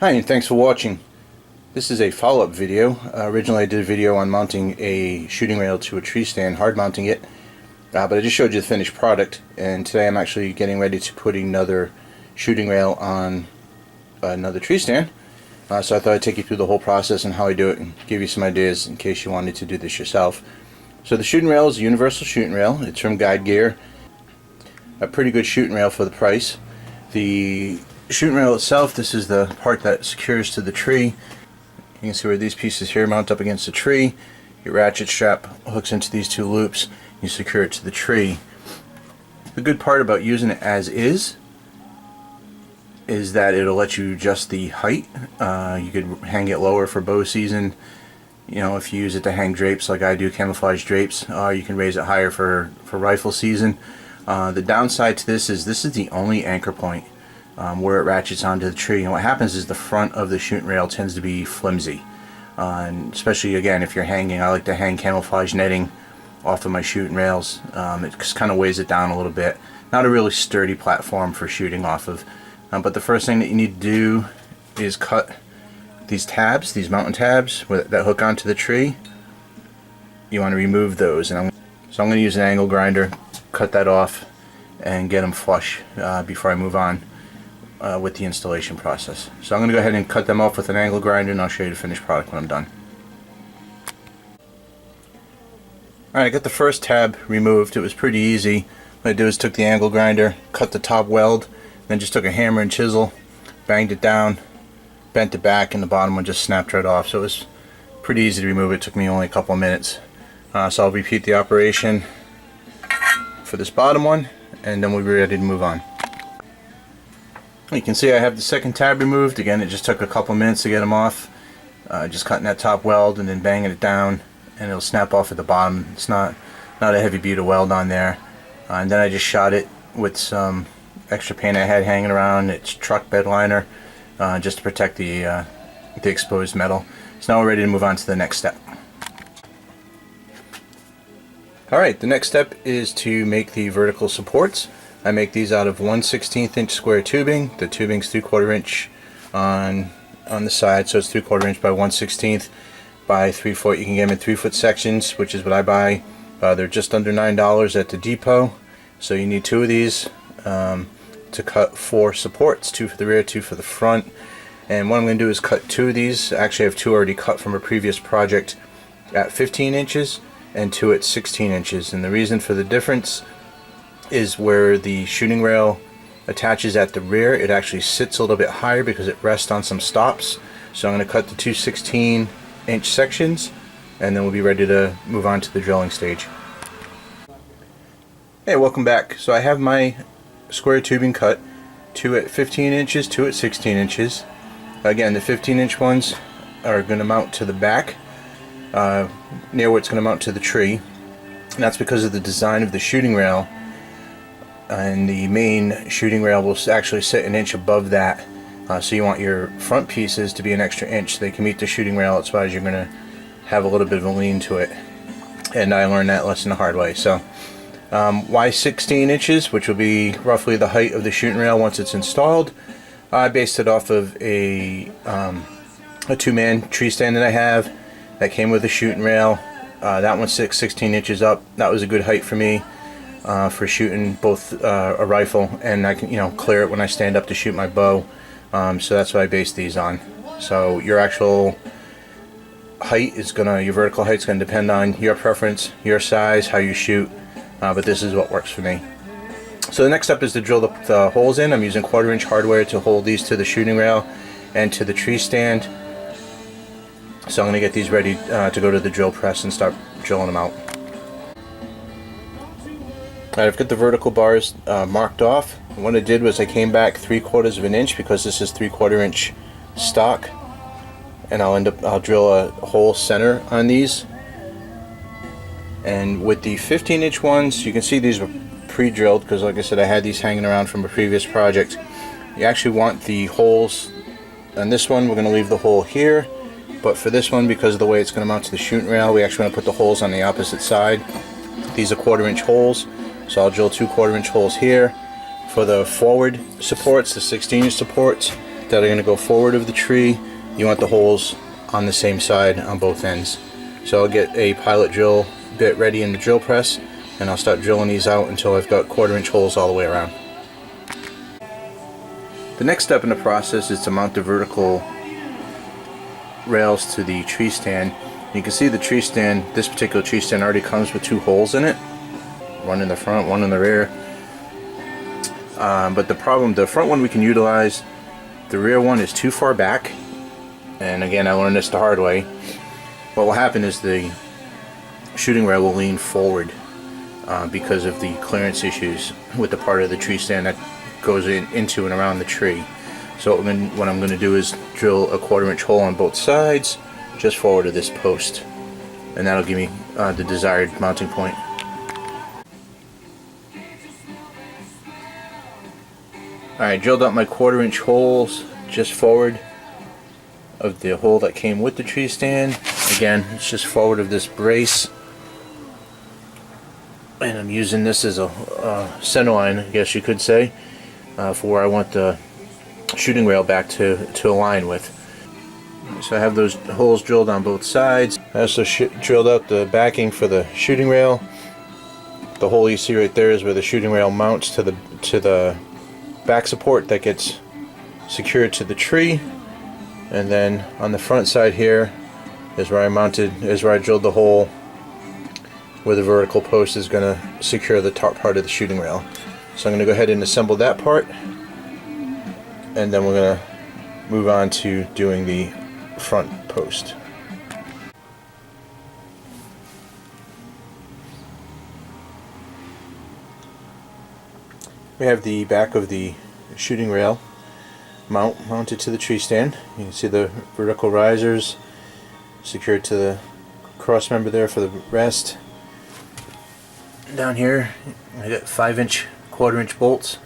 Hi, and thanks for watching. This is a follow-up video. Originally I did a video on mounting a shooting rail to a tree stand, hard mounting it, but I just showed you the finished product, and today I'm actually getting ready to put another shooting rail on another tree stand. So I thought I'd take you through the whole process and how I do it and give you some ideas in case you wanted to do this yourself. So the shooting rail is a universal shooting rail. It's from Guide Gear. A pretty good shooting rail for the price. The shooting rail itself, this is the part that secures to the tree. You can see where these pieces here mount up against the tree. Your ratchet strap hooks into these two loops. You secure it to the tree. The good part about using it as is that it'll let you adjust the height. You could hang it lower for bow season. You know, if you use it to hang drapes like I do, camouflage drapes, you can raise it higher for rifle season. The downside to this is the only anchor point where it ratchets onto the tree, and what happens is the front of the shooting rail tends to be flimsy, and especially again if you're hanging, I like to hang camouflage netting off of my shooting rails. It just kind of weighs it down a little bit. Not a really sturdy platform for shooting off of, but the first thing that you need to do is cut these tabs, these mounting tabs that hook onto the tree. You want to remove those, so I'm going to use an angle grinder, cut that off and get them flush before I move on with the installation process. So I'm going to go ahead and cut them off with an angle grinder, and I'll show you the finished product when I'm done. Alright, I got the first tab removed. It was pretty easy. What I did was took the angle grinder, cut the top weld, then just took a hammer and chisel, banged it down, bent it back, and the bottom one just snapped right off. So it was pretty easy to remove. It took me only a couple of minutes. So I'll repeat the operation for this bottom one, and then we'll be ready to move on. You can see I have the second tab removed. Again, it just took a couple minutes to get them off. Just cutting that top weld and then banging it down, and it'll snap off at the bottom. It's not a heavy bead of weld on there. And then I just shot it with some extra paint I had hanging around. It's truck bed liner, just to protect the exposed metal. So now we're ready to move on to the next step. Alright, the next step is to make the vertical supports. I make these out of 1/16 inch square tubing. The tubing's 3/4 inch on the side, so it's 3/4 inch by 1/16 by 3 foot. You can get them in 3-foot sections, which is what I buy. They're just under $9 at the depot. So you need 2 of these to cut 4 supports, 2 for the rear, 2 for the front. And what I'm going to do is cut 2 of these. Actually, I have 2 already cut from a previous project at 15 inches and 2 at 16 inches. And the reason for the difference is where the shooting rail attaches at the rear, it actually sits a little bit higher because it rests on some stops. So I'm going to cut the 2 16-inch sections, and then we'll be ready to move on to the drilling stage. Hey, welcome back. So I have my square tubing cut, 2 at 15 inches, 2 at 16 inches. Again, the 15-inch ones are going to mount to the back, near where it's going to mount to the tree. And that's because of the design of the shooting rail. And the main shooting rail will actually sit an inch above that, so you want your front pieces to be an extra inch so they can meet the shooting rail. Otherwise you're going to have a little bit of a lean to it, and I learned that lesson the hard way. So why 16 inches, which will be roughly the height of the shooting rail once it's installed? I based it off of a 2-man tree stand that I have that came with a shooting rail. That one's 16 inches up. That was a good height for me. For shooting both a rifle, and I can clear it when I stand up to shoot my bow. So that's what I base these on. So your actual height is your vertical height is gonna depend on your preference, your size, how you shoot. But this is what works for me. So the next step is to drill the holes in. I'm using 1/4 inch hardware to hold these to the shooting rail and to the tree stand. So I'm gonna get these ready to go to the drill press and start drilling them out. I've got the vertical bars marked off. And what I did was I came back 3/4 of an inch because this is 3/4 inch stock, and I'll drill a hole center on these. And with the 15-inch ones, you can see these were pre-drilled because, like I said, I had these hanging around from a previous project. You actually want the holes. On this one, we're going to leave the hole here, but for this one, because of the way it's going to mount to the shooting rail, we actually want to put the holes on the opposite side. These are 1/4 inch holes. So I'll drill 2 1/4 inch holes here. For the forward supports, the 16-inch supports, that are going to go forward of the tree, you want the holes on the same side on both ends. So I'll get a pilot drill bit ready in the drill press, and I'll start drilling these out until I've got 1/4 inch holes all the way around. The next step in the process is to mount the vertical rails to the tree stand. You can see the tree stand, this particular tree stand already comes with 2 holes in it, one in the front, one in the rear. But the front one we can utilize, the rear one is too far back, and again I learned this the hard way. What will happen is the shooting rail will lean forward because of the clearance issues with the part of the tree stand that goes into and around the tree. So what I'm going to do is drill a 1/4 inch hole on both sides just forward of this post, and that'll give me the desired mounting point. Alright, drilled out my 1/4 inch holes just forward of the hole that came with the tree stand. Again, it's just forward of this brace, and I'm using this as a center line, I guess you could say, for where I want the shooting rail back to align with. So I have those holes drilled on both sides. I also drilled out the backing for the shooting rail. The hole you see right there is where the shooting rail mounts to the back support that gets secured to the tree, and then on the front side here is where I drilled the hole where the vertical post is going to secure the top part of the shooting rail. So I'm going to go ahead and assemble that part, and then we're going to move on to doing the front post. We have the back of the shooting rail mounted to the tree stand. You can see the vertical risers secured to the cross member there for the rest. Down here I got 5-inch 1/4 inch bolts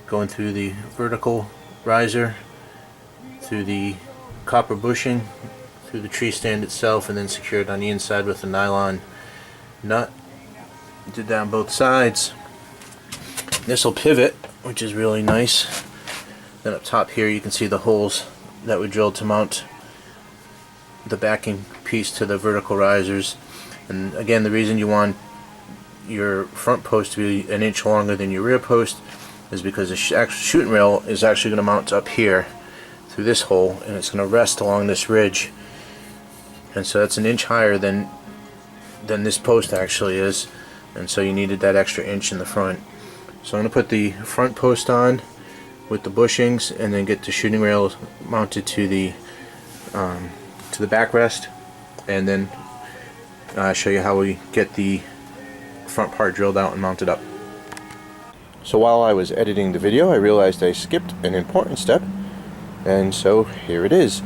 going through the vertical riser, through the copper bushing, through the tree stand itself, and then secured on the inside with a nylon nut. Did that on both sides. This will pivot, which is really nice. Then up top here you can see the holes that we drilled to mount the backing piece to the vertical risers. And again, the reason you want your front post to be 1 inch longer than your rear post is because the actual shooting rail is actually going to mount up here through this hole, and it's going to rest along this ridge, and so that's 1 inch higher than this post actually is, and so you needed that extra inch in the front. So I'm going to put the front post on with the bushings, and then get the shooting rail mounted to the backrest, and then show you how we get the front part drilled out and mounted up. So while I was editing the video, I realized I skipped an important step, and so here it is.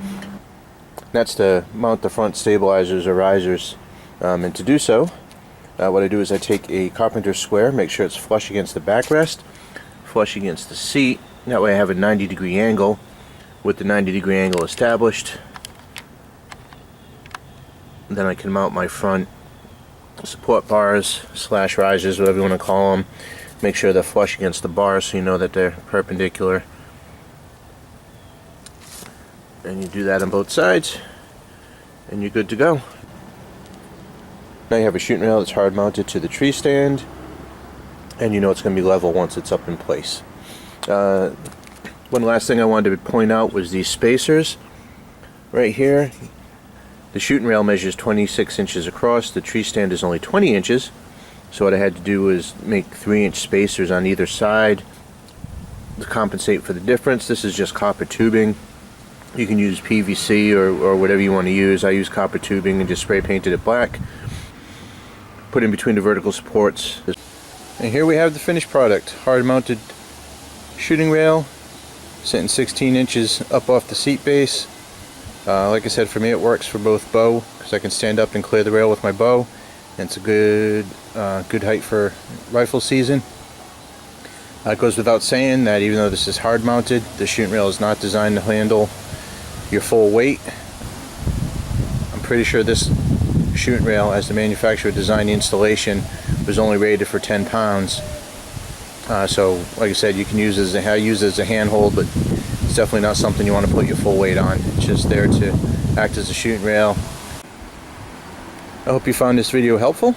That's to mount the front stabilizers or risers, and to do so, what I do is I take a carpenter square, make sure it's flush against the backrest, flush against the seat. That way I have a 90-degree angle. With the 90-degree angle established, then I can mount my front support bars / risers, whatever you want to call them. Make sure they're flush against the bars so you know that they're perpendicular. And you do that on both sides, and you're good to go. Now you have a shooting rail that's hard mounted to the tree stand, and you know it's going to be level once it's up in place. One last thing I wanted to point out was these spacers right here. The shooting rail measures 26 inches across, the tree stand is only 20 inches, so what I had to do was make 3-inch spacers on either side to compensate for the difference. This is just copper tubing. You can use PVC or whatever you want to use. I use copper tubing and just spray painted it black. Put in between the vertical supports. And here we have the finished product. Hard mounted shooting rail, sitting 16 inches up off the seat base. Like I said, for me it works for both bow, because I can stand up and clear the rail with my bow, and it's a good height for rifle season. It goes without saying that even though this is hard mounted, the shooting rail is not designed to handle your full weight. I'm pretty sure this shooting rail, as the manufacturer designed the installation, was only rated for 10 pounds. So like I said, you can use it as a handhold, but It's definitely not something you want to put your full weight on. It's just there to act as a shooting rail. I hope you found this video helpful.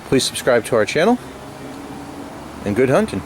Please subscribe to our channel, and good hunting.